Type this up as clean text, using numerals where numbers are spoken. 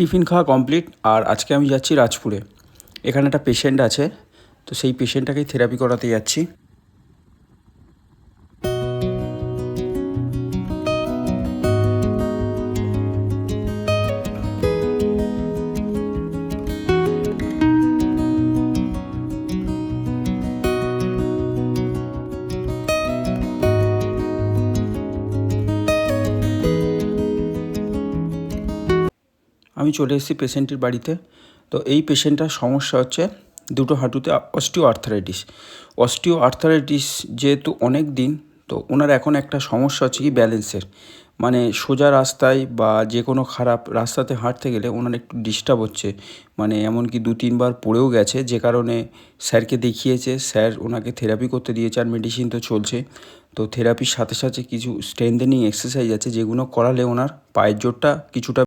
Tiffin খাওয়া complete. আর আজকে আমি যাচ্ছি রাজপুরে। এখানে একটা পেশেন্ট আছে, তো সেই পেশেন্টটাকেই থেরাপি করাতে যাচ্ছি। আমি চলে এসেছি পেশেন্টের বাড়িতে। তো এই পেশেন্টটার সমস্যা হচ্ছে দুটো হাঁটুতে অস্টিও আর্থারাইটিস যেহেতু অনেক দিন, তো ওনার এখন একটা সমস্যা হচ্ছে কি ব্যালেন্সের, মানে সোজা রাস্তায় বা যে কোনো খারাপ রাস্তাতে হাঁটতে গেলে ওনার একটু ডিস্টার্ব হচ্ছে। মানে এমনকি 2-3 বার পড়েও গেছে, যে কারণে স্যারকে দেখিয়েছে। স্যার ওনাকে থেরাপি করতে দিয়েছে, আর মেডিসিন তো চলছে। তো থেরাপির সাথে সাথে কিছু স্ট্রেনথেনিং এক্সারসাইজ আছে, যেগুলো করালে ওনার পায়ের জোরটা কিছুটা